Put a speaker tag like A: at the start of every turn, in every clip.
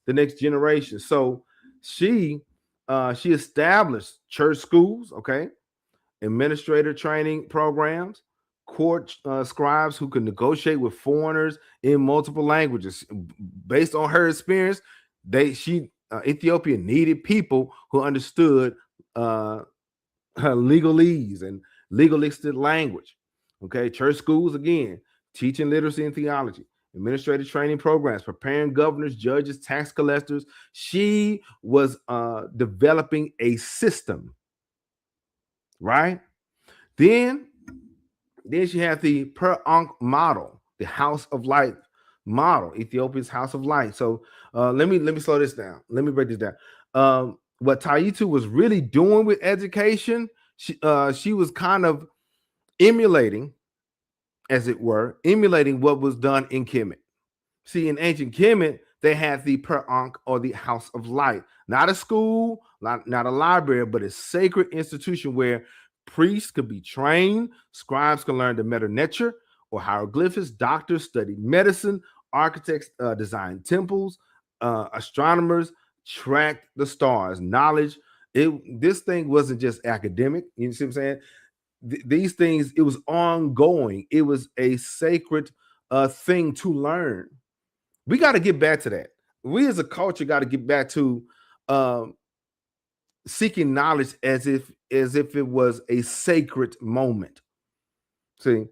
A: the next generation. So she established church schools, okay, administrator training programs, court scribes who could negotiate with foreigners in multiple languages. Based on her experience, Ethiopia needed people who understood uh, legalese and legalistic language. Okay, church schools again, teaching literacy and theology, administrative training programs, preparing governors, judges, tax collectors. She was developing a system, right? Then, then she had the Per Ankh model, the House of Light model, Ethiopia's House of Light. So let me slow this down. Let me break this down. What Taytu was really doing with education, she was kind of emulating, as it were, emulating what was done in Kemet. See, in ancient Kemet, they had the Per Ankh, or the House of Light, not a school, not a library, but a sacred institution where priests could be trained, scribes can learn the meta nature or hieroglyphics, doctors study medicine, architects design temples, astronomers track the stars. Knowledge. This thing wasn't just academic. You see what I'm saying? These things, it was ongoing. It was a sacred thing to learn. We got to get back to that. We as a culture got to get back to seeking knowledge as if it was a sacred moment. See,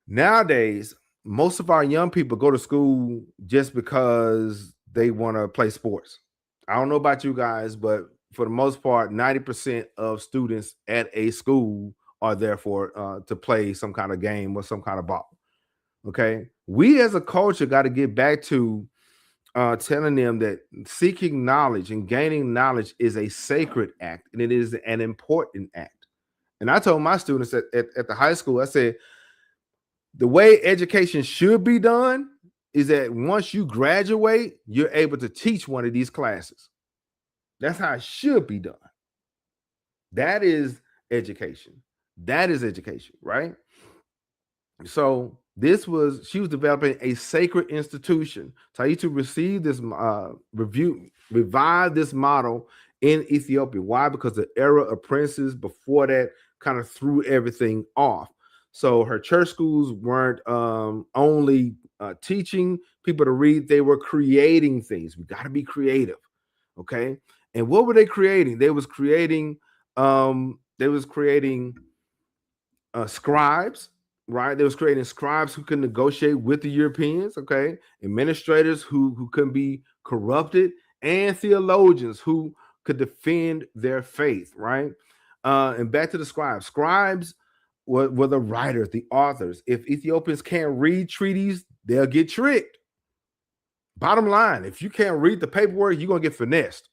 A: nowadays, most of our young people go to school just because they want to play sports. I don't know about you guys, but for the most part, 90% of students at a school are there for to play some kind of game or some kind of ball. Okay, we as a culture got to get back to telling them that seeking knowledge and gaining knowledge is a sacred act, and it is an important act. And I told my students at the high school, I said, the way education should be done is that once you graduate, you're able to teach one of these classes. That's how it should be done. That is education. That is education, right? So she was developing a sacred institution. Taytu received this revived this model in Ethiopia. Why? Because the era of princes before that kind of threw everything off. So her church schools weren't only teaching people to read, they were creating things. We got to be creative. Okay. And what were they creating? They was creating scribes, right? They was creating scribes who could negotiate with the Europeans, okay? Administrators who couldn't be corrupted, and theologians who could defend their faith, right? And back to the scribes. Scribes were the writers, the authors. If Ethiopians can't read treaties, they'll get tricked. Bottom line, if you can't read the paperwork, you're going to get finessed,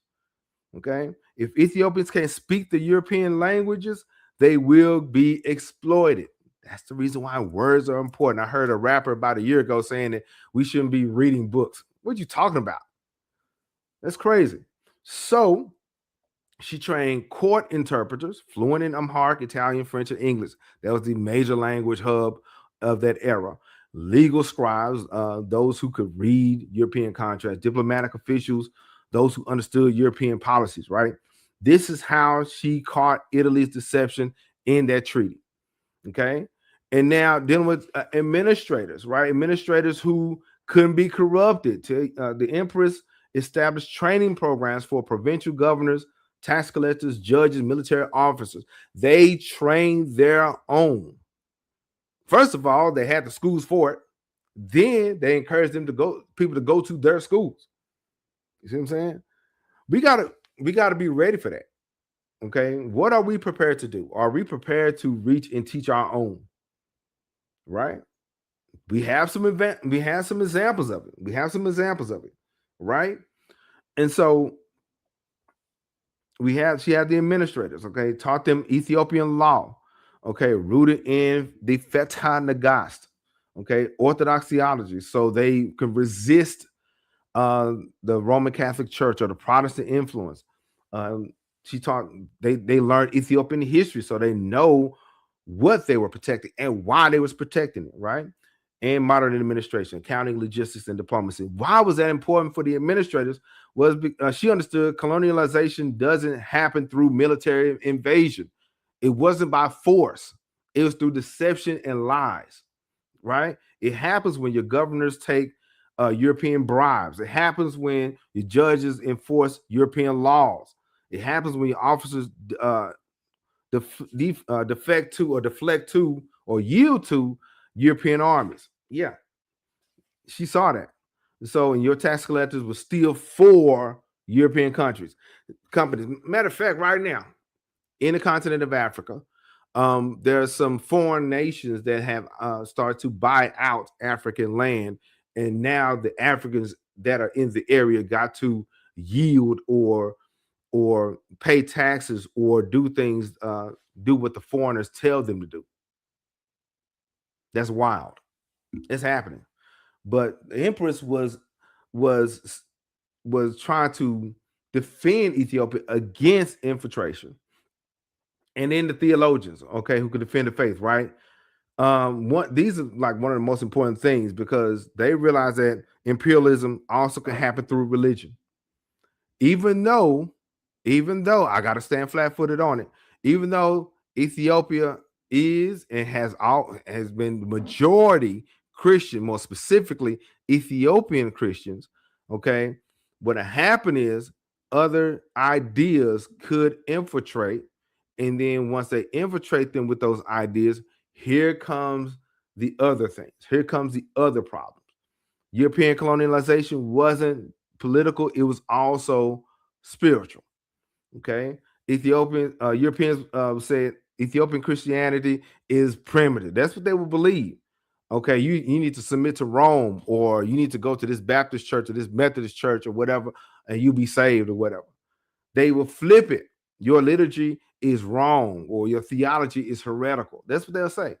A: okay? If Ethiopians can't speak the European languages, they will be exploited. That's the reason why words are important. I heard a rapper about a year ago saying that we shouldn't be reading books. What are you talking about? That's crazy. So she trained court interpreters, fluent in Amharic, Italian, French, and English. That was the major language hub of that era. Legal scribes, those who could read European contracts, diplomatic officials, those who understood European policies, right? This is how she caught Italy's deception in that treaty. Okay. And now dealing with administrators, right? Administrators who couldn't be corrupted. The Empress established training programs for provincial governors, tax collectors, judges, military officers. They trained their own. First of all, they had the schools for it. Then they encouraged people to go to their schools. You see what I'm saying? We gotta be ready for that. Okay, what are we prepared to do? Are we prepared to reach and teach our own? Right? We have some examples of it. Right? And so she had the administrators, okay, taught them Ethiopian law, okay, rooted in the Fetha Nagast, okay, Orthodox theology, so they can resist the Roman Catholic Church or the Protestant influence. She taught they learned Ethiopian history, so they know what they were protecting and why they was protecting it, right? and modern administration, accounting, logistics, and diplomacy. Why was that important for the administrators? Was she understood colonialization doesn't happen through military invasion. It wasn't by force. It was through deception and lies, right? It happens when your governors take European bribes. It happens when your judges enforce European laws. It happens when your officers defect to or deflect to or yield to European armies. Yeah, she saw that. So, and your tax collectors will steal for European companies. Matter of fact, right now, in the continent of Africa, there are some foreign nations that have started to buy out African land, and now the Africans that are in the area got to yield or pay taxes or do things, do what the foreigners tell them to do. That's wild. It's happening. But the Empress was was trying to defend Ethiopia against infiltration. And then the theologians, okay, who could defend the faith, right? These are like one of the most important things because they realize that imperialism also can happen through religion. Even though I got to stand flat-footed on it, even though Ethiopia is and has been the majority Christian, more specifically Ethiopian Christians, okay, what happened is other ideas could infiltrate, and then once they infiltrate them with those ideas, here comes the other things. Here comes the other problems. European colonialization wasn't political, it was also spiritual. Okay. Europeans said Ethiopian Christianity is primitive. That's what they would believe. Okay, you need to submit to Rome, or you need to go to this Baptist church or this Methodist church or whatever, and you'll be saved or whatever. They will flip it. Your liturgy is wrong, or your theology is heretical. That's what they'll say.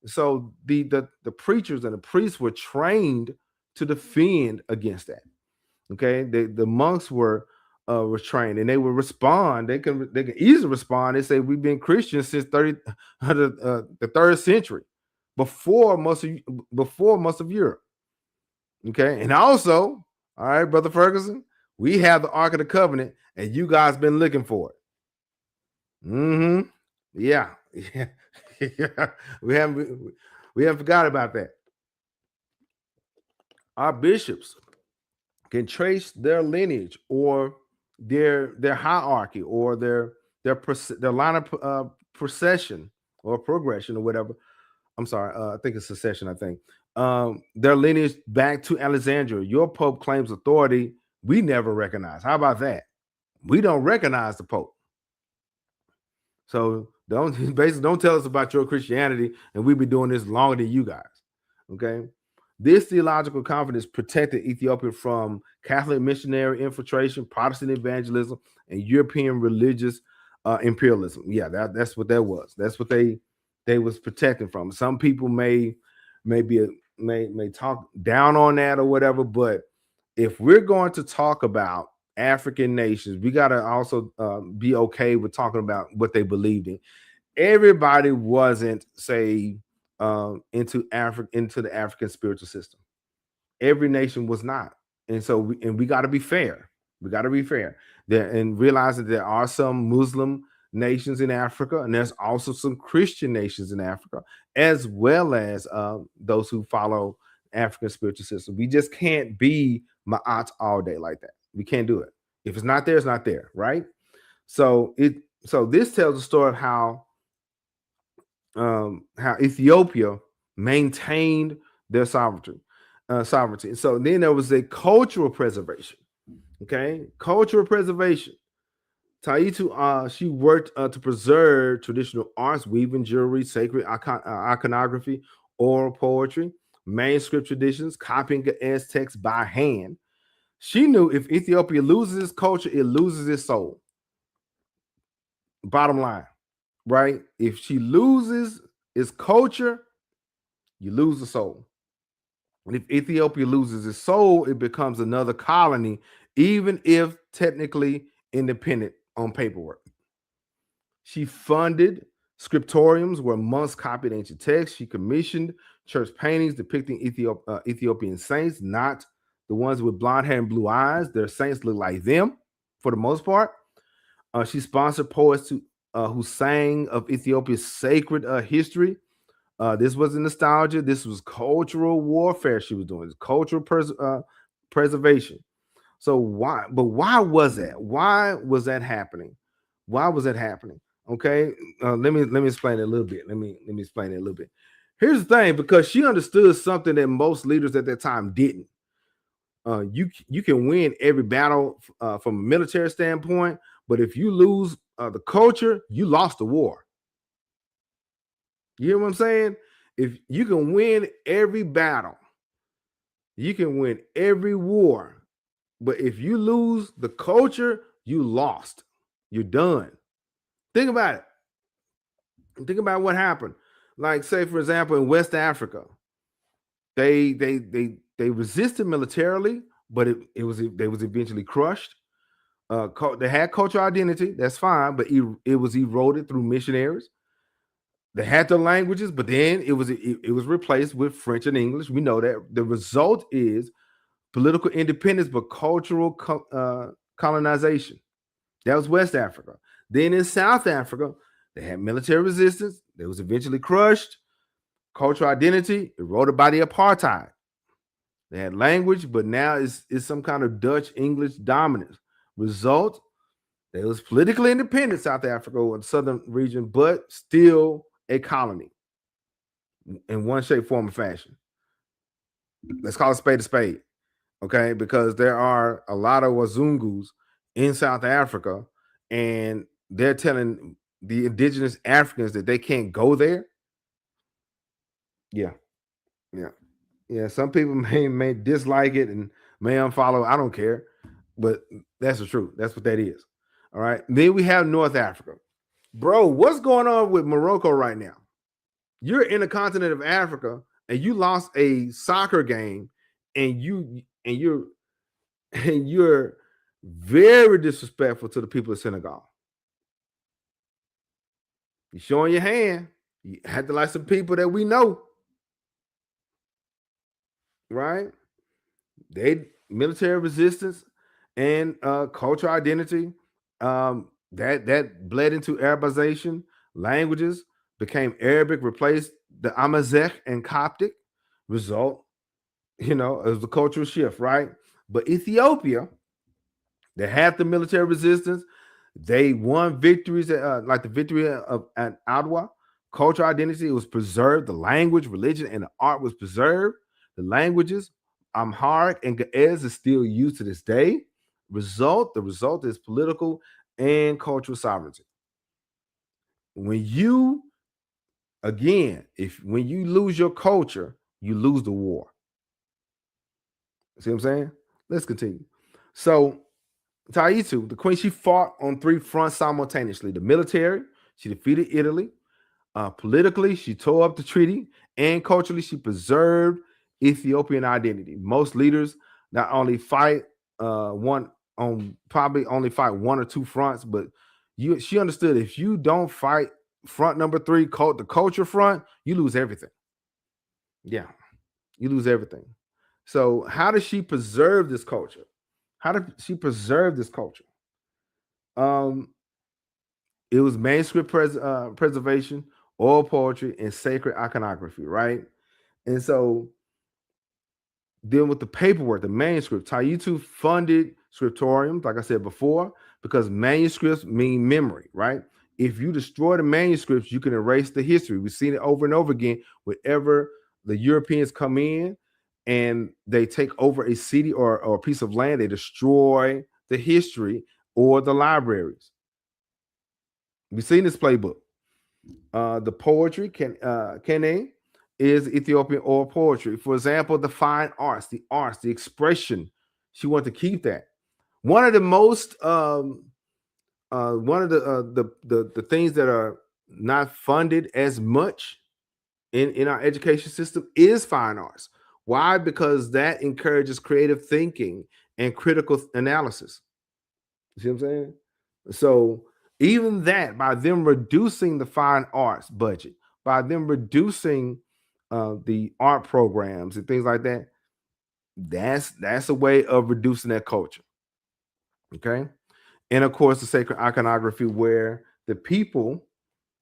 A: So the preachers and the priests were trained to defend against that. Okay, the monks were trained, and they would respond. They can easily respond. They say we've been Christians since the third century, before most of Europe. Okay, and also, all right, Brother Ferguson, we have the Ark of the Covenant, and you guys been looking for it. Mm-hmm. Yeah, yeah, yeah. We haven't forgot about that. Our bishops can trace their lineage or their hierarchy or their line of procession or progression or whatever. I'm sorry, I think it's succession. I think their lineage back to Alexandria. Your Pope claims authority we never recognize. How about that? We don't recognize the Pope. So don't tell us about your Christianity, and we've been doing this longer than you guys. Okay. This theological confidence protected Ethiopia from Catholic missionary infiltration, Protestant evangelism, and European religious imperialism. Yeah, that's what that was. That's what they was protecting from. Some people may talk down on that or whatever, but if we're going to talk about African nations, we got to also be okay with talking about what they believed in. Everybody wasn't, say, into the African spiritual system. Every nation was not, and so we got to be fair. We got to be fair there and realize that there are some Muslim nations in Africa, and there's also some Christian nations in Africa, as well as those who follow African spiritual system. We just can't be Ma'at all day like that. We can't do it. If it's not there, it's not there, right? So this tells the story of how Ethiopia maintained their sovereignty. So then there was a cultural preservation. Okay, cultural preservation. Taytu, she worked to preserve traditional arts, weaving, jewelry, sacred iconography, oral poetry, manuscript traditions, copying as text by hand. She knew if Ethiopia loses its culture, it loses its soul. Bottom line, right? If she loses its culture, you lose the soul. And if Ethiopia loses its soul, it becomes another colony, even if technically independent on paperwork. She funded Scriptoriums, where monks copied ancient texts. She commissioned church paintings depicting Ethiopian saints, not the ones with blonde hair and blue eyes. Their saints look like them for the most part. She sponsored poets who sang of Ethiopia's sacred history. This wasn't nostalgia. This was cultural warfare she was doing. It's cultural preservation. So why? But why was that? Why was that happening? Why was that happening? Okay, let me explain it a little bit. Let me explain it a little bit. Here's the thing: because she understood something that most leaders at that time didn't. You can win every battle from a military standpoint, but if you lose the culture, you lost the war. You hear what I'm saying? If you can win every battle, you can win every war, but if you lose the culture, you lost. You're done. Think about it. Think about what happened. Like, say, for example, in West Africa, they resisted militarily, but they was eventually crushed. They had cultural identity, that's fine, but it was eroded through missionaries. They had their languages, but then it was replaced with French and English. We know that the result is political independence, but cultural colonization. That was West Africa. Then in South Africa, they had military resistance. They was eventually crushed. Cultural identity eroded by the apartheid. They had language, but now it's some kind of Dutch English dominance. Result, there was politically independent South Africa or the southern region, but still a colony in one shape, form, or fashion. Let's call a spade, okay? Because there are a lot of Wazungus in South Africa, and they're telling the indigenous Africans that they can't go there. Yeah, yeah. Some people may dislike it and may unfollow. I don't care, but that's the truth. That's what that is. All right. Then we have North Africa, bro. What's going on with Morocco right now? You're in the continent of Africa, and you lost a soccer game, and you're and you're very disrespectful to the people of Senegal. You're showing your hand. You had to like some people that we know, right? They military resistance and cultural identity. That bled into Arabization. Languages became Arabic, replaced the Amazigh and Coptic. Result, it was the cultural shift, right? But Ethiopia, they had the military resistance. They won victories, like the victory at Adwa. Cultural identity was preserved. The language, religion, and the art was preserved. The languages, Amharic and Ge'ez, is still used to this day. The result is political and cultural sovereignty. When you lose your culture, you lose the war. See what I'm saying? Let's continue. So Taytu, the queen, she fought on three fronts simultaneously. The military, she defeated Italy. Politically, she tore up the treaty, and culturally, she preserved Ethiopian identity. Most leaders not only fight probably only fight one or two fronts, but she understood if you don't fight front number three, the culture front, you lose everything. Yeah, you lose everything. So, how does she preserve this culture? How did she preserve this culture? It was manuscript preservation, oral poetry, and sacred iconography, right? And so, then with the paperwork, the manuscript, Taytu funded scriptoriums, like I said before, because manuscripts mean memory, right? If you destroy the manuscripts, you can erase the history. We've seen it over and over again. Whenever the Europeans come in and they take over a city or a piece of land, they destroy the history or the libraries. We've seen this playbook. The poetry, Kene, is Ethiopian oral poetry. For example, the fine arts, the expression. She wanted to keep that. One of the most, one of the things that are not funded as much in our education system is fine arts. Why? Because that encourages creative thinking and critical analysis. You see what I'm saying? So Even that, by them reducing the fine arts budget, by them reducing the art programs and things like that, that's a way of reducing that culture. Okay. And of course, the sacred iconography, where the people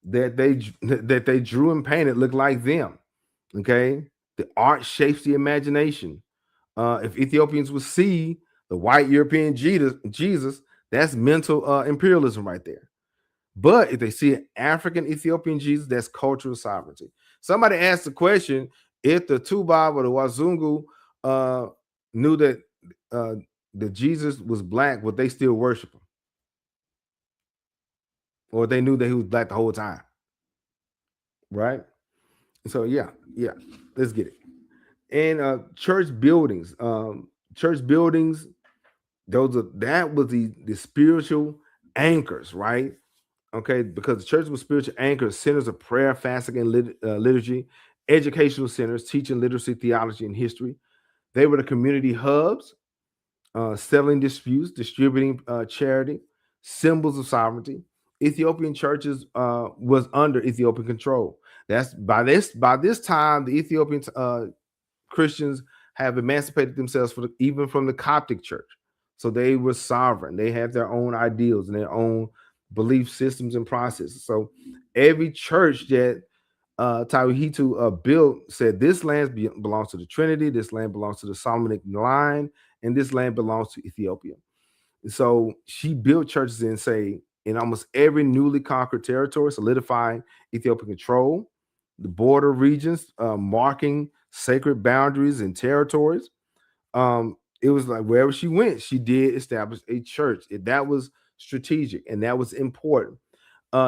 A: that they drew and painted look like them. Okay. The art shapes the imagination. If Ethiopians would see the white European Jesus, that's mental imperialism right there. But if they see an African Ethiopian Jesus, that's cultural sovereignty. Somebody asked the question, if the Tubab or the Wazungu knew that that Jesus was black, would they still worship him? Or they knew that he was black the whole time? Right? So yeah, let's get it. And church buildings, that was the spiritual anchors, right? Okay, because the church was spiritual anchors, centers of prayer, fasting, and liturgy, educational centers, teaching literacy, theology, and history. They were the community hubs, settling disputes, distributing charity, symbols of sovereignty. Ethiopian churches was under Ethiopian control. That's by this time the Ethiopian Christians have emancipated themselves even from the Coptic church. So they were sovereign. They had their own ideals and their own belief systems and processes. So every church that Taytu built said this land belongs to the Trinity, this land belongs to the Solomonic line, and this land belongs to Ethiopia. So she built churches in almost every newly conquered territory, solidifying Ethiopian control, the border regions, marking sacred boundaries and territories. It was like wherever she went, she did establish a church. That was strategic and that was important.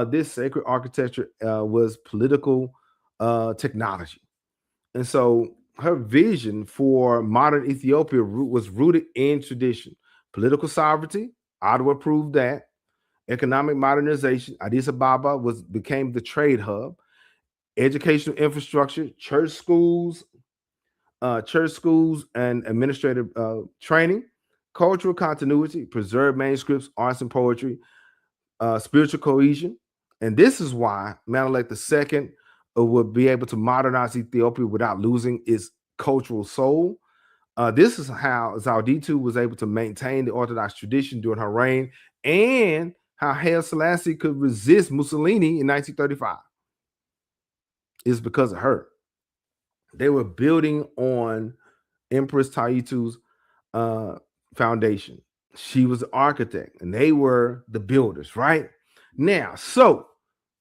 A: This sacred architecture was political technology. And so her vision for modern Ethiopia was rooted in tradition, political sovereignty. Ottawa proved that. Economic modernization. Addis Ababa became the trade hub. Educational infrastructure, church schools, and administrative training. Cultural continuity, preserved manuscripts, arts and poetry, spiritual cohesion. And this is why Menelik II would be able to modernize Ethiopia without losing its cultural soul. This is how Taytu was able to maintain the Orthodox tradition during her reign, and how Haile Selassie could resist Mussolini in 1935. It's because of her. They were building on Empress Taytu's foundation. She was the architect, and they were the builders, right? Now, so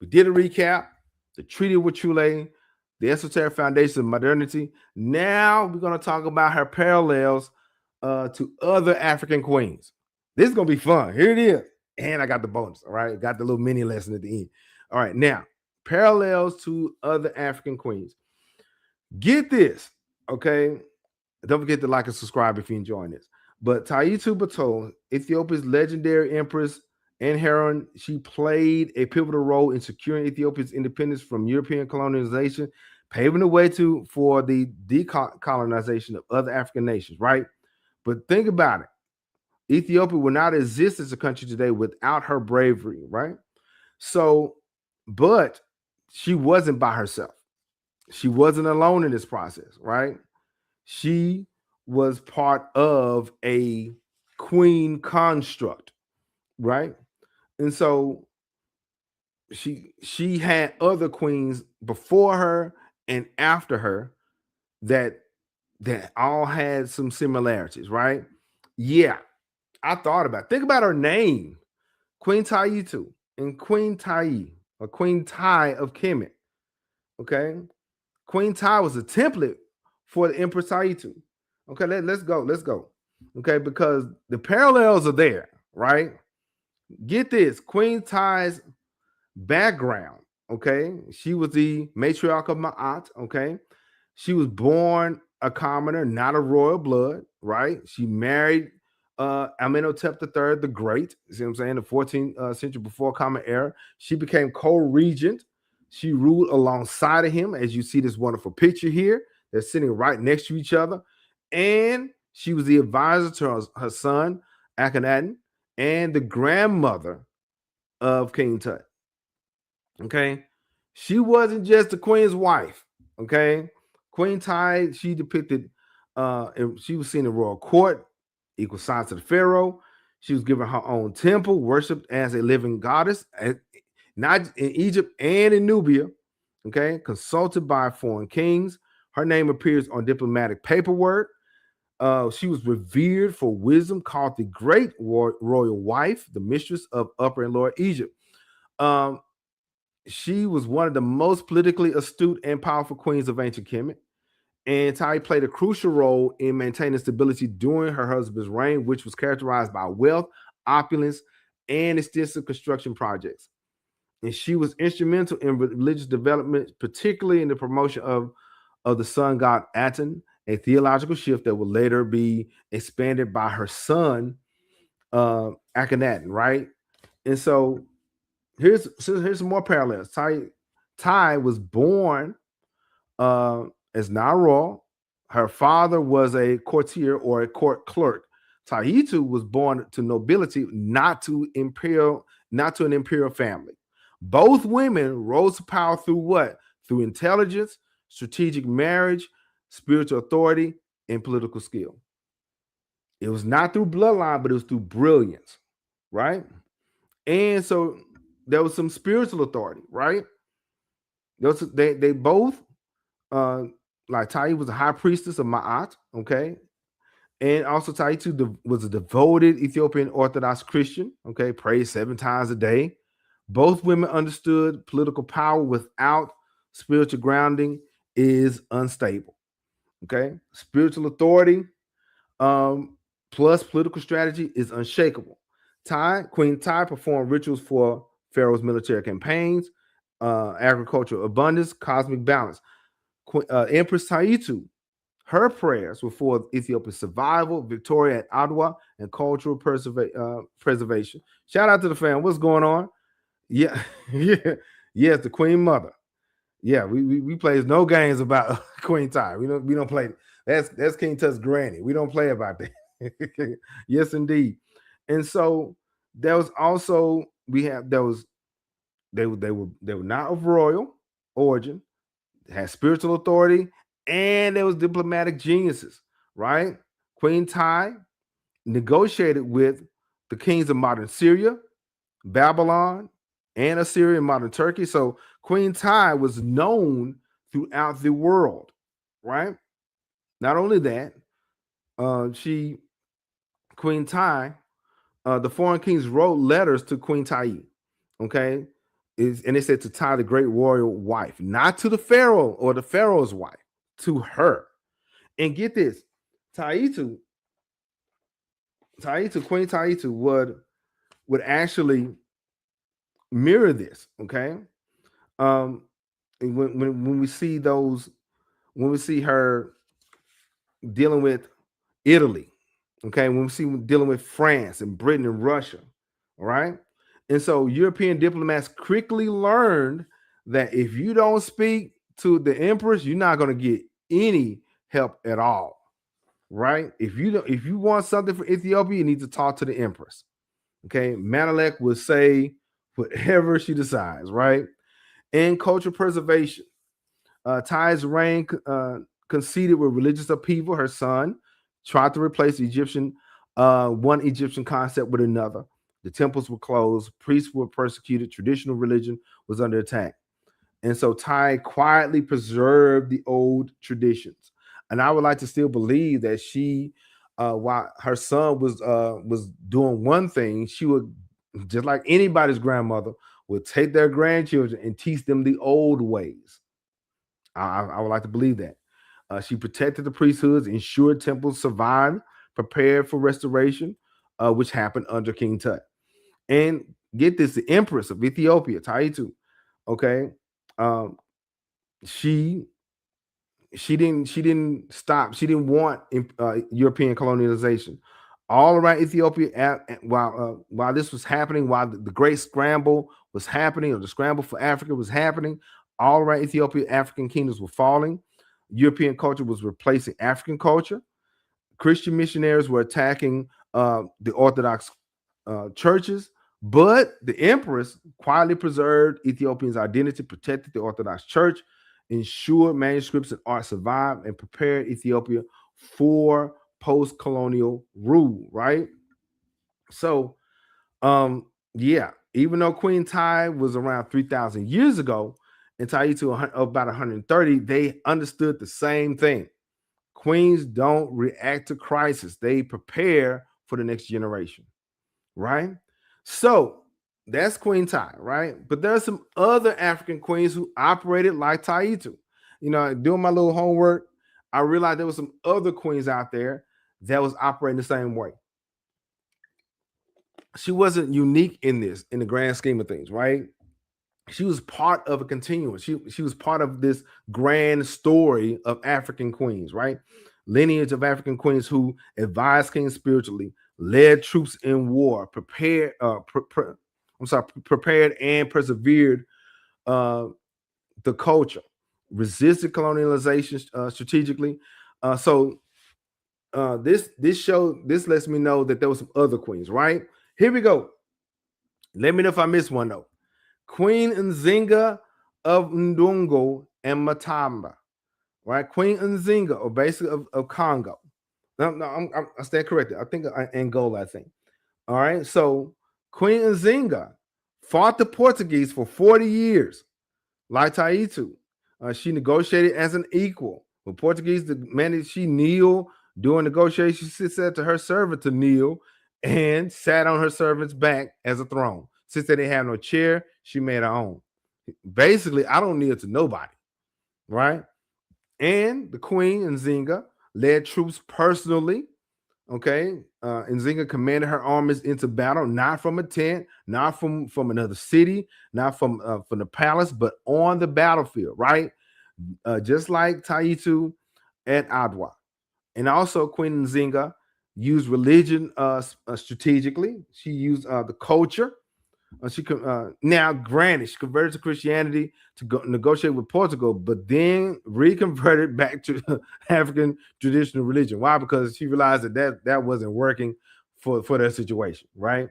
A: we did a recap, the Treaty of Wuchale, the esoteric foundation of modernity. Now we're going to talk about her parallels to other African queens. This is going to be fun. Here it is. And I got the bonus, all right? Got the little mini lesson at the end. All right, now, parallels to other African queens. Get this, okay? Don't forget to like and subscribe if you're enjoying this. But Taytu Betul, Ethiopia's legendary empress and heroine, she played a pivotal role in securing Ethiopia's independence from European colonization, paving the way for the decolonization of other African nations, right? But think about it. Ethiopia would not exist as a country today without her bravery, right? So, but she wasn't by herself. She wasn't alone in this process, right? She was part of a queen construct, right? And so she had other queens before her and after her that all had some similarities, right? Yeah, I thought about it. Think about her name, Queen Taytu and Queen Tiye, or Queen Tiye of Kemet. Okay, Queen Tiye was a template for the Empress Taytu. Okay, let's go. Okay, because the parallels are there, right? Get this, Queen Tiye's background. Okay, she was the matriarch of Ma'at. Okay, she was born a commoner, not a royal blood, right? She married Amenhotep III the Great, you see what I'm saying, the 14th century before Common Era. She became co-regent. She ruled alongside of him, as you see this wonderful picture here. They're sitting right next to each other. And she was the advisor to her son, Akhenaten, and the grandmother of King Tut. Okay, she wasn't just the queen's wife. Okay, Queen Tye, she depicted, and she was seen in royal court, equal signs to the pharaoh. She was given her own temple, worshipped as a living goddess, not in Egypt and in Nubia. Okay, consulted by foreign kings. Her name appears on diplomatic paperwork. She was revered for wisdom, called the Great Royal Wife, the mistress of Upper and Lower Egypt. Um, she was one of the most politically astute and powerful queens of ancient Kemet. And Tai played a crucial role in maintaining stability during her husband's reign, which was characterized by wealth, opulence, and extensive construction projects. And she was instrumental in religious development, particularly in the promotion of the sun god Aten, a theological shift that would later be expanded by her son, Akhenaten, right? And so here's some more parallels. Tai was born as Naro. Her father was a courtier or a court clerk. Taytu was born to nobility, not to an imperial family. Both women rose to power through what? Through intelligence, strategic marriage, spiritual authority, and political skill. It was not through bloodline, but it was through brilliance, right? And so there was some spiritual authority, right? They both, like Tai was a high priestess of Ma'at, okay, and also Taytu was a devoted Ethiopian Orthodox Christian, okay, prayed 7 times a day. Both women understood political power without spiritual grounding is unstable. Okay, spiritual authority plus political strategy is unshakable. Queen Tai performed rituals for Pharaoh's military campaigns, agricultural abundance, cosmic balance. Empress Taytu, her prayers were for Ethiopia's survival, victory at Adwa, and cultural preservation. Shout out to the fam. What's going on? Yeah, yeah, yes, the Queen Mother. Yeah, we plays no games about Queen Tye. We don't play. That's King Tut's granny. We don't play about that. Yes, indeed. And so there was also they were not of royal origin, had spiritual authority, and there was diplomatic geniuses. Right, Queen Tye negotiated with the kings of modern Syria, Babylon, and Assyria in modern Turkey. So Queen Tye was known throughout the world, right? Not only that, Queen Tye, the foreign kings wrote letters to Queen Tye, okay? And they said to Tye, the great royal wife, not to the pharaoh or the pharaoh's wife, to her. And get this, Queen Taytu would actually mirror this, okay? Um, when we see her dealing with Italy, okay, when we see dealing with France and Britain and Russia, all right, and so European diplomats quickly learned that if you don't speak to the Empress, you're not going to get any help at all, right? If you want something for Ethiopia, you need to talk to the Empress. Okay, Menelik will say whatever she decides, right? And cultural preservation. Tye's reign conceded with religious upheaval. Her son tried to replace one Egyptian concept with another. The temples were closed, priests were persecuted, traditional religion was under attack. And so Tye quietly preserved the old traditions. And I would like to still believe that she, while her son was doing one thing, she would, just like anybody's grandmother, would take their grandchildren and teach them the old ways. I would like to believe that. She protected the priesthoods, ensured temples survived, prepared for restoration, which happened under King Tut. And get this, the Empress of Ethiopia, Taytu, okay, um, she didn't stop. She didn't want European colonialization all around Ethiopia. While this was happening, while the Great Scramble was happening, or the scramble for Africa was happening, all around Ethiopia, African kingdoms were falling. European culture was replacing African culture. Christian missionaries were attacking the Orthodox churches. But the empress quietly preserved Ethiopians' identity, protected the Orthodox Church, ensured manuscripts and art survived, and prepared Ethiopia for post-colonial rule, right? So, yeah, even though Queen Ty was around 3,000 years ago and Taytu about 130, they understood the same thing. Queens don't react to crisis, they prepare for the next generation, right? So that's Queen Ty, right? But there are some other African queens who operated like Taytu. You know, doing my little homework, I realized there was some other queens out there that was operating the same way. She wasn't unique in this, in the grand scheme of things, right? She was part of a continuum. She was part of this grand story of African queens, right? Lineage of African queens who advised kings spiritually, led troops in war, prepared and persevered uh, the culture, resisted colonialization strategically. This lets me know that there was some other queens, right? Here we go. Let me know if I missed one though. Queen Nzinga of Ndongo and Matamba, right? Queen Nzinga, or basically of Congo. No, I stand corrected. I think Angola, I think. All right. So Queen Nzinga fought the Portuguese for 40 years, like Taytu. She negotiated as an equal. When Portuguese demanded she kneel during negotiations, she said to her servant to kneel and sat on her servant's back as a throne. Since they didn't have no chair, she made her own. Basically, I don't kneel to nobody, right? And the queen Nzinga led troops personally. Okay, Nzinga commanded her armies into battle, not from a tent, not from another city, not from the palace, but on the battlefield, right? Just like Taytu at Adwa. And also Queen Nzinga used religion strategically. She used the culture. Now, granted, she converted to Christianity to negotiate with Portugal, but then reconverted back to African traditional religion. Why? Because she realized that wasn't working for their situation, right?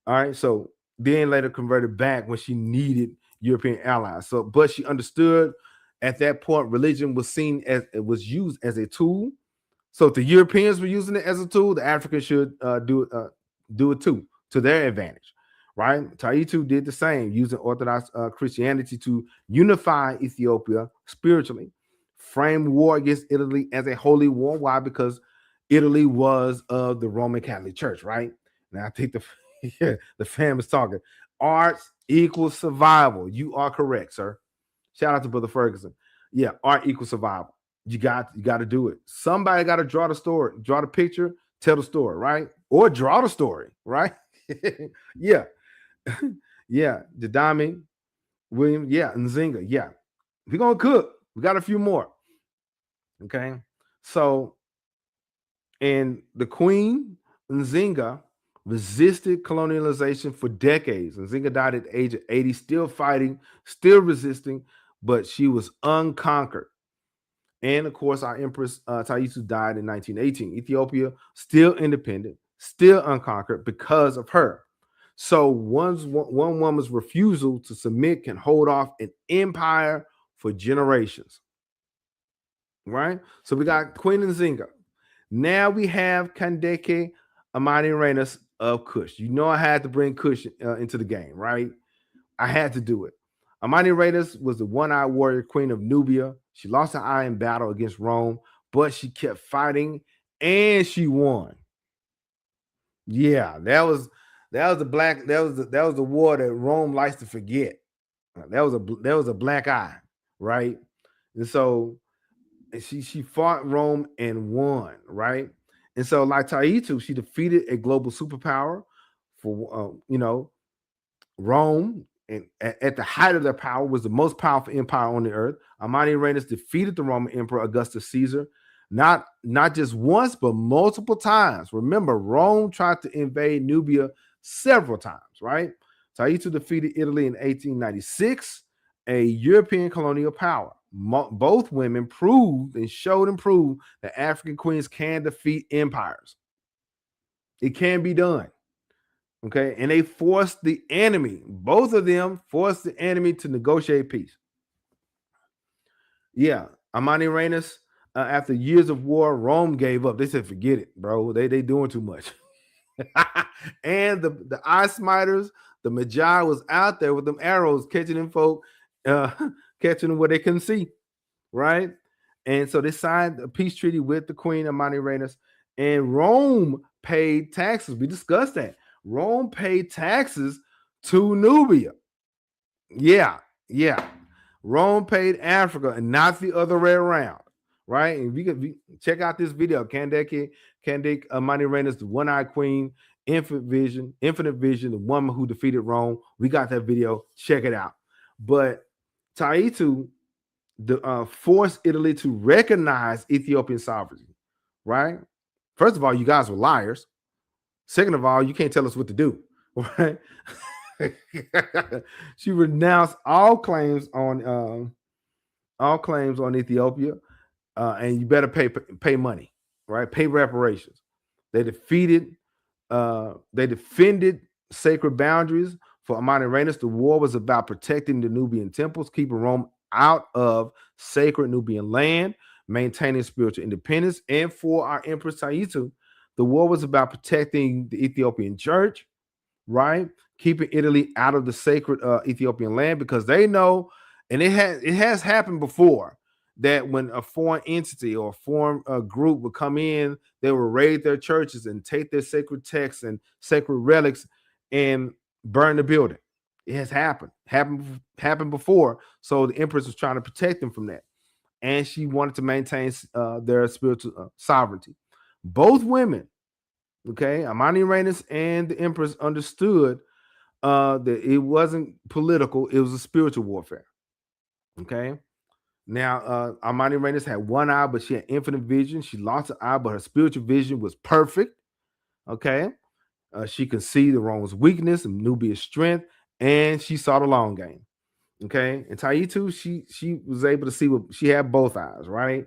A: All right. So then later converted back when she needed European allies. So, but she understood at that point religion was seen as it was used as a tool. So if the Europeans were using it as a tool, the Africans should do it too to their advantage, right? Taytu did the same, using Orthodox Christianity to unify Ethiopia spiritually, frame war against Italy as a holy war. Why? Because Italy was of the Roman Catholic Church, right? Now I think the famous talking. Arts equals survival. You are correct, sir. Shout out to Brother Ferguson. Yeah, art equals survival. You got to do it. Somebody got to draw the story, draw the picture, tell the story, right? Or draw the story, right? Yeah. Yeah. Jadami, William, yeah, Nzinga, yeah. We're gonna cook. We got a few more. Okay. So, and the Queen Nzinga resisted colonialization for decades. Nzinga died at the age of 80, still fighting, still resisting, but she was unconquered. And of course, our Empress Taytu died in 1918. Ethiopia still independent, still unconquered because of her. So one woman's refusal to submit can hold off an empire for generations. Right? So we got Queen Nzinga. Now we have Kandake Amanirenas of Kush. You know I had to bring Kush into the game, right? I had to do it. Amanirenas was the one-eyed warrior queen of Nubia. She lost an eye in battle against Rome, but she kept fighting and she won. Yeah, that was the war that Rome likes to forget. That was a black eye, right? And so she fought Rome and won, right? And so like Taytu, she defeated a global superpower for Rome, and at the height of their power, was the most powerful empire on the earth. Amanirenas defeated the Roman Emperor Augustus Caesar, not just once, but multiple times. Remember, Rome tried to invade Nubia several times, right? Taytu defeated Italy in 1896, a European colonial power. Both women proved and proved that African queens can defeat empires. It can be done, Okay, and they forced the enemy, both of them forced the enemy to negotiate peace. Yeah, Amanirenas, after years of war, Rome gave up. They said, "Forget it, bro. They doing too much." And the eye smiters, the Magi was out there with them arrows, catching them folk, uh, catching them where they couldn't see, right? And so they signed a peace treaty with the Queen Amanirenas, and Rome paid taxes. We discussed that. Rome paid taxes to Nubia. Yeah, yeah. Rome paid Africa and not the other way around, right? And we could check out this video. Kandake Amanirenas, the one-eyed queen, infinite vision, the woman who defeated Rome. We got that video. Check it out. But Taytu forced Italy to recognize Ethiopian sovereignty, right? First of all, you guys were liars. Second of all, you can't tell us what to do, right? She renounced all claims on Ethiopia, and you better pay money, right? Pay reparations. They defended sacred boundaries for Amanirenas. The war was about protecting the Nubian temples, keeping Rome out of sacred Nubian land, maintaining spiritual independence. And for our Empress Taytu, the war was about protecting the Ethiopian church, right? Keeping Italy out of the sacred Ethiopian land, because they know, and it has happened before, that when a foreign entity or a foreign group would come in, they would raid their churches and take their sacred texts and sacred relics and burn the building. It has happened before. So the Empress was trying to protect them from that, and she wanted to maintain their spiritual sovereignty. Both women, okay, Amanirenas and the Empress, understood that it wasn't political, it was a spiritual warfare. Okay. Now, Amanirenas had one eye, but she had infinite vision. She lost an eye, but her spiritual vision was perfect. Okay. She could see the Rome's weakness and Nubia's strength, and she saw the long game. Okay. And Taytu, she was able to see what she had both eyes, right?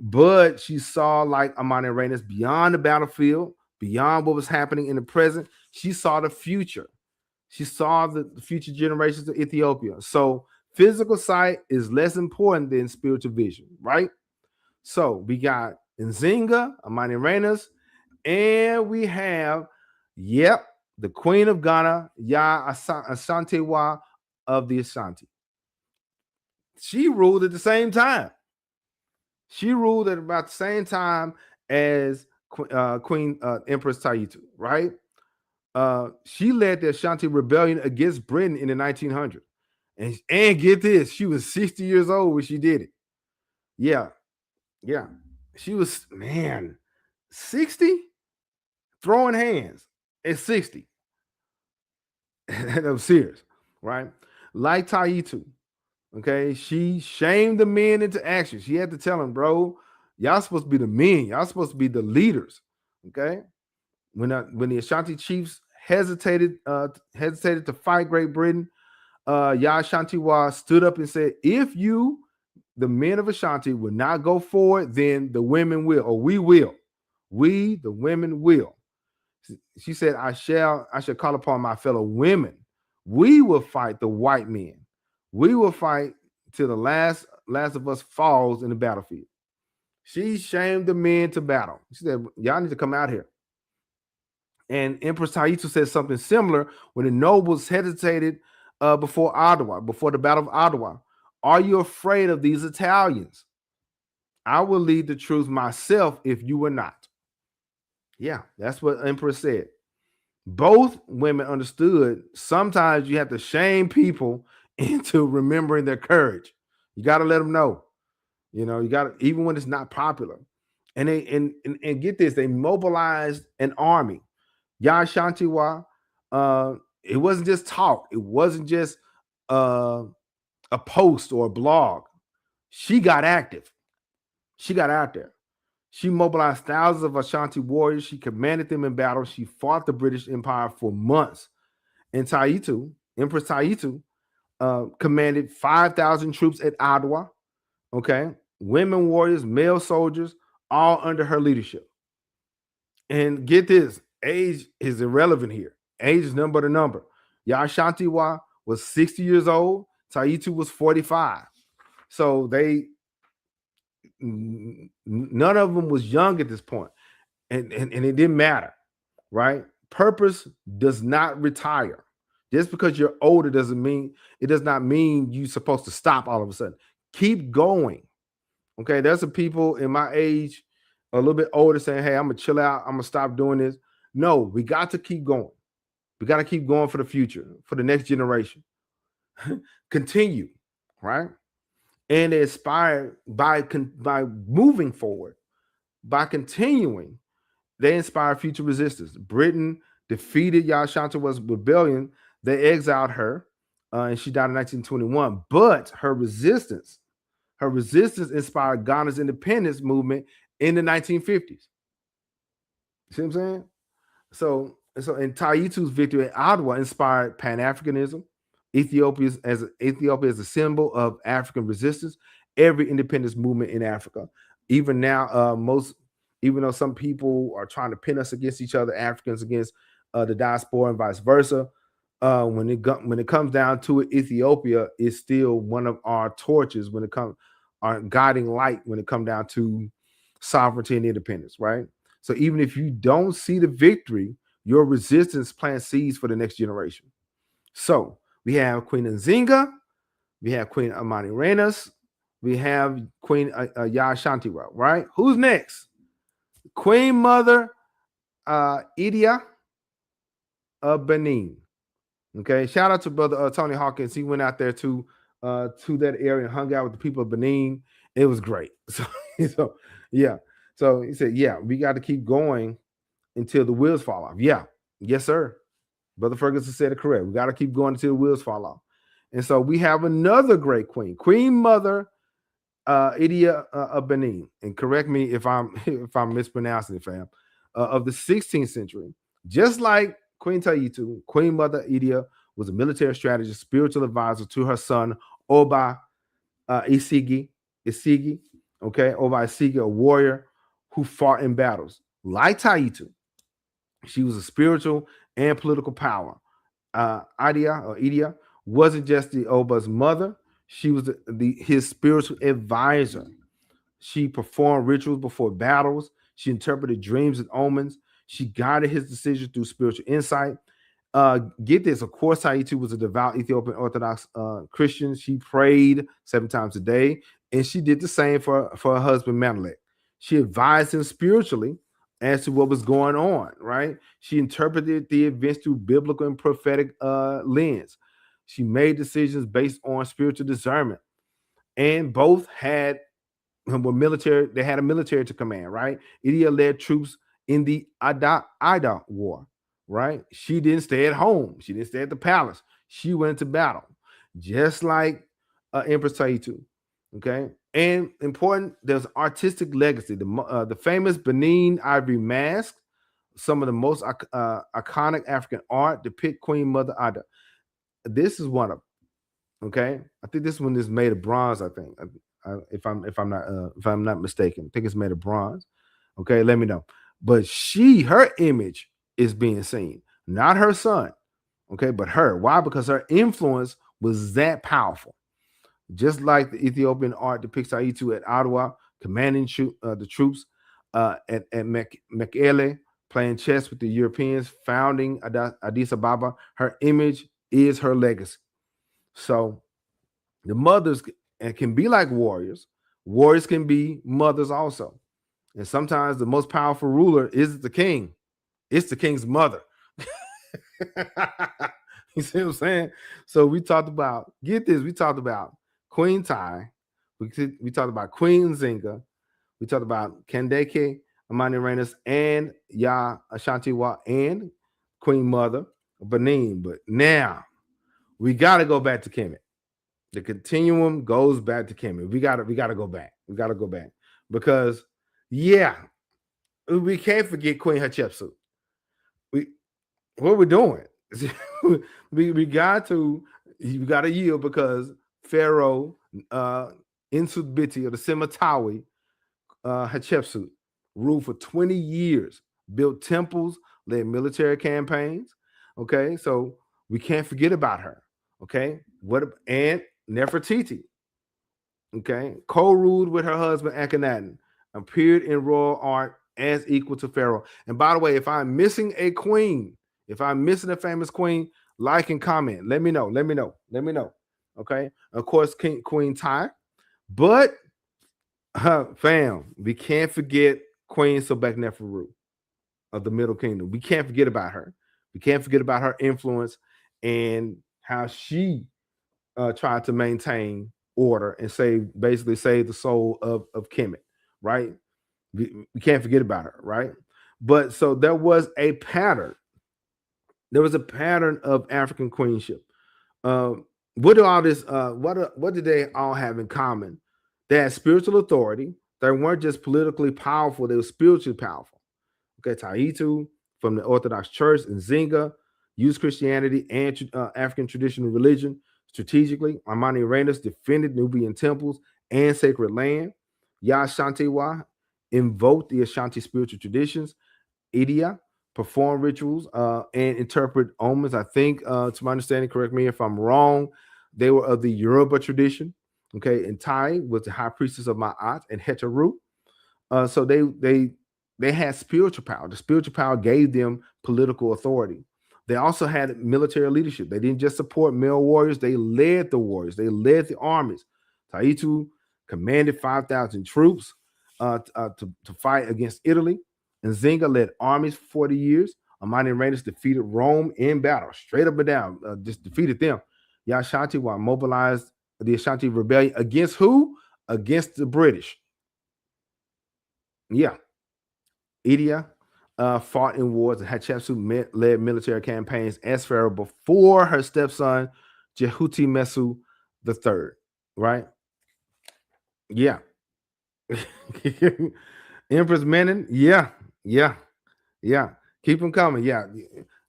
A: But she saw, like Amanirenas, beyond the battlefield, beyond what was happening in the present. She saw the future. She saw the future generations of Ethiopia. So physical sight is less important than spiritual vision, right? So we got Nzinga, Amanirenas, and we have, the Queen of Ghana, Yaa Asantewaa of the Ashanti. She ruled at the same time. She ruled at about the same time as Queen Empress Taytu, right? She led the Ashanti rebellion against Britain in the 1900s. And get this, she was 60 years old when she did it. Yeah. She was, 60? Throwing hands at 60. I'm serious, right? Like Taytu, okay, she shamed the men into action. She had to tell them, bro, y'all supposed to be the men. Y'all supposed to be the leaders, okay? When the Ashanti chiefs hesitated to fight Great Britain, Yaa Asantewaa stood up and said, if you, the men of Ashanti, will not go forward, then the women will, or we will. We, the women, will. She said, I shall call upon my fellow women. We will fight the white men. We will fight till the last of us falls in the battlefield. She shamed the men to battle. She said, y'all need to come out here. And Empress Taytu said something similar when the nobles hesitated before Adwa, before the Battle of Adwa. Are you afraid of these Italians? I will lead the troops myself if you were not. Yeah, that's what Empress said. Both women understood sometimes you have to shame people into remembering their courage. You got to let them know. You know, you got to, even when it's not popular. And they and get this, they mobilized an army. Yaa Asantewaa, it wasn't just talk. It wasn't just a post or a blog. She got active. She got out there. She mobilized thousands of Ashanti warriors. She commanded them in battle. She fought the British Empire for months. And Taytu, Empress Taytu, commanded 5,000 troops at Adwa. Okay, women warriors, male soldiers, all under her leadership. And get this, age is irrelevant here. age is number to number. Yaa Asantewaa was 60 years old. Taytu was 45. So none of them was young at this point. And it didn't matter, right? Purpose does not retire. Just because you're older does not mean you're supposed to stop all of a sudden. Keep going. Okay, there's some people in my age, a little bit older, saying, hey, I'm gonna chill out, I'm gonna stop doing this. No, we got to keep going. We got to keep going for the future, for the next generation. Continue, right? And inspired by moving forward, by continuing, they inspire future resistance. Britain defeated Yaa Asantewa's rebellion. They exiled her, and she died in 1921. But her resistance inspired Ghana's independence movement in the 1950s. See what I'm saying? So and Taytu's victory at Adwa inspired Pan-Africanism. Ethiopia as a symbol of African resistance. Every independence movement in Africa, even now, even though some people are trying to pin us against each other, Africans against the diaspora and vice versa, when it comes down to it, Ethiopia is still one of our torches when it comes, our guiding light when it comes down to sovereignty and independence, right? So even if you don't see the victory, your resistance plants seeds for the next generation. So we have Queen Nzinga, we have Queen Amanirenas, we have Queen Yaa Asantewaa, right? Who's next? Queen Mother Idia of Benin. Okay, shout out to brother Tony Hawkins. He went out there to that area and hung out with the people of Benin. It was great. So yeah. So he said, yeah, we got to keep going until the wheels fall off. Yeah, yes, sir. Brother Ferguson said it correct. We got to keep going until the wheels fall off. And so we have another great queen, Queen Mother Idia of Benin. And correct me if I'm mispronouncing it, fam. Of the 16th century, just like Queen Taytu, Queen Mother Idia was a military strategist, spiritual advisor to her son Oba Isigi. Okay, Oba Isigi, a warrior who fought in battles. Like Taytu, she was a spiritual and political power. Idia wasn't just the Oba's mother; she was his spiritual advisor. She performed rituals before battles. She interpreted dreams and omens. She guided his decisions through spiritual insight. Get this, of course, Taytu was a devout Ethiopian Orthodox Christian. She prayed 7 times a day, and she did the same for her husband Menelik. She advised him spiritually as to what was going on, right? She interpreted the events through biblical and prophetic lens. She made decisions based on spiritual discernment, and both were military. They had a military to command, right? Idia led troops in the Adwa War, right? She didn't stay at home. She didn't stay at the palace. She went into battle, just like Empress Taytu. Okay, and important, there's artistic legacy. The famous Benin ivory mask, some of the most iconic African art depict Queen Mother Ada. This is one of them. Okay, I think this one is made of bronze. I think, if I'm not mistaken, I think it's made of bronze. Okay, let me know. But her image is being seen, not her son. Okay, but her. Why? Because her influence was that powerful. Just like the Ethiopian art depicts Taytu at Adwa, commanding the troops at Mekele, playing chess with the Europeans, founding Addis Ababa. Her image is her legacy. So the mothers can be like warriors. Warriors can be mothers also. And sometimes the most powerful ruler is the king. It's the king's mother. You see what I'm saying? So we talked about, get this, we talked about Queen Tay, we talked about Queen Nzinga, we talked about Kandake Amanirenas and Yaa Asantewaa and Queen Mother Benin. But now we gotta go back to Kemet. The continuum goes back to Kemet. We gotta go back. We gotta go back. Because yeah, we can't forget Queen Hatshepsut. What we're doing. we got to yield, because Pharaoh Insubiti of the Semitawi Hatshepsut ruled for 20 years, built temples, led military campaigns, Okay, so we can't forget about her. Okay, and Nefertiti, okay, co-ruled with her husband Akhenaten, appeared in royal art as equal to Pharaoh. And by the way, if I'm missing a queen, if I'm missing a famous queen, like and comment. Let me know. Let me know. Let me know. Okay. Of course, Queen Tiye, but fam, we can't forget Queen Sobekneferu of the Middle Kingdom. We can't forget about her. We can't forget about her influence and how she tried to maintain order and basically save the soul of Kemet, right? We can't forget about her, right? But so there was a pattern. There was a pattern of African queenship. What do all this? What did they all have in common? They had spiritual authority. They weren't just politically powerful; they were spiritually powerful. Okay, Taytu from the Orthodox Church and Nzinga used Christianity and African traditional religion strategically. Amanirenas defended Nubian temples and sacred land. Yaa Asantewaa invoked the Ashanti spiritual traditions. Idia perform rituals and interpret omens. I think, to my understanding, correct me if I'm wrong, they were of the Yoruba tradition. Okay, and Tai was the high priestess of Ma'at and Heteru. So they had spiritual power. The spiritual power gave them political authority. They also had military leadership. They didn't just support male warriors, they led the warriors, they led the armies. Taytu commanded 5,000 troops to fight against Italy. And Nzinga led armies for 40 years. Amanirenas defeated Rome in battle, straight up and down, just defeated them. Yaa Asantewaa mobilized the Ashanti rebellion against who? Against the British. Yeah. Idia fought in wars, and Hatshepsut led military campaigns as pharaoh before her stepson Jehuti Mesu III. Right? Yeah. Empress Menin. Yeah. Yeah. Yeah. Keep them coming. Yeah.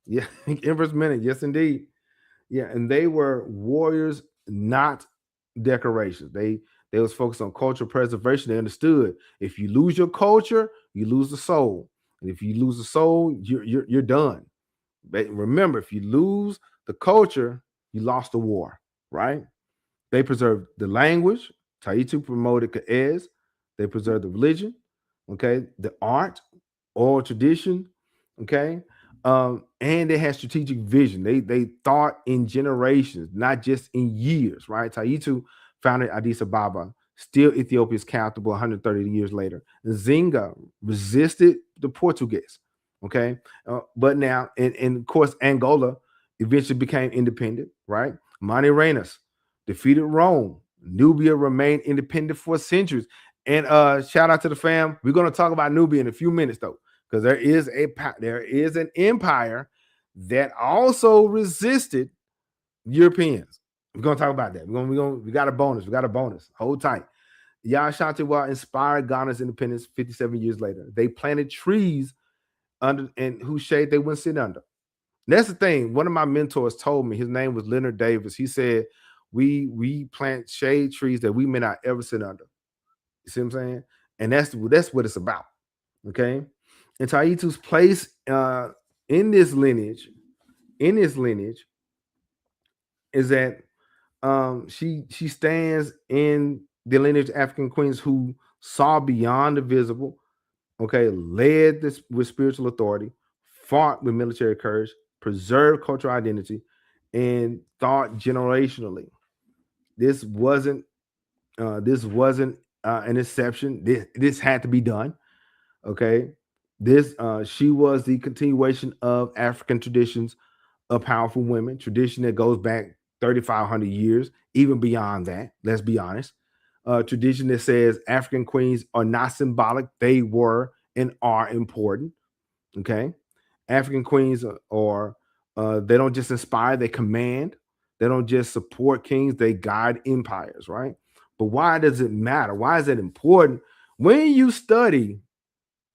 A: Yeah. Empress Menin. Yes, indeed. Yeah. And they were warriors, not decorations. They was focused on cultural preservation. They understood if you lose your culture, you lose the soul. And if you lose the soul, you're done. But remember, if you lose the culture, you lost the war, right? They preserved the language. Taytu promoted Ka'ez. They preserved the religion, okay, the art, oral tradition, okay, and they had strategic vision. They thought in generations, not just in years, right? Taytu founded Addis Ababa, still Ethiopia's capital 130 years later. Nzinga resisted the Portuguese, okay, but now, and of course, Angola eventually became independent, right? Manirenas defeated Rome. Nubia remained independent for centuries. And shout out to the fam. We're going to talk about Nubia in a few minutes, though, because there is an empire that also resisted Europeans. We're going to talk about that. We got a bonus. We got a bonus. Hold tight. Yaa Asantewaa inspired Ghana's independence 57 years later. They planted trees under and whose shade they wouldn't sit under. And that's the thing. One of my mentors told me, his name was Leonard Davis. He said, we plant shade trees that we may not ever sit under. You see what I'm saying? And that's what it's about. Okay. And Taytu's place in this lineage, is that she stands in the lineage of African queens who saw beyond the visible, okay, led this with spiritual authority, fought with military courage, preserved cultural identity, and thought generationally. This wasn't an exception. This had to be done. Okay. This she was the continuation of African traditions of powerful women, tradition that goes back 3,500 years, even beyond that. Let's be honest. Tradition that says African queens are not symbolic, they were and are important. Okay. African queens are they don't just inspire, they command. They don't just support kings, they guide empires, right? But why does it matter? Why is it important? When you study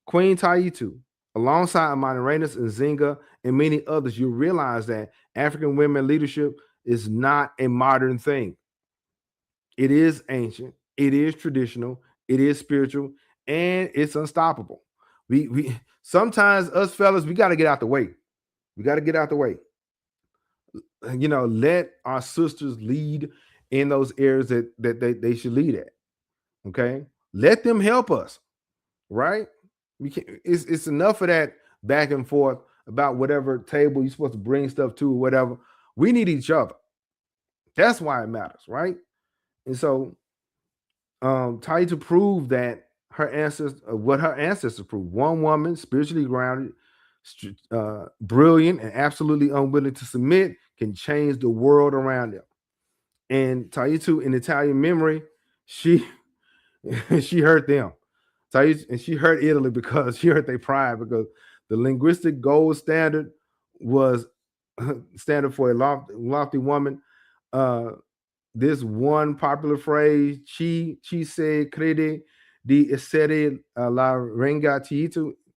A: Queen Taytu alongside Amanirenas and Nzinga and many others, you realize that African women leadership is not a modern thing. It is ancient, it is traditional, it is spiritual, and it's unstoppable. We sometimes us fellas, we got to get out the way. We got to get out the way. Let our sisters lead in those areas that they should lead at. Okay, let them help us. Right? We can It's enough of that back and forth about whatever table you're supposed to bring stuff to or whatever. We need each other. That's why it matters, right? And so Taytu proved that what her ancestors proved: one woman, spiritually grounded, brilliant, and absolutely unwilling to submit, can change the world around them. And Taytu, in Italian memory, she she hurt them. And she hurt Italy because she hurt their pride, because the linguistic gold standard was standard for a lofty woman. Uh, this one popular phrase, "Chi se crede di essere la renga Taytu,"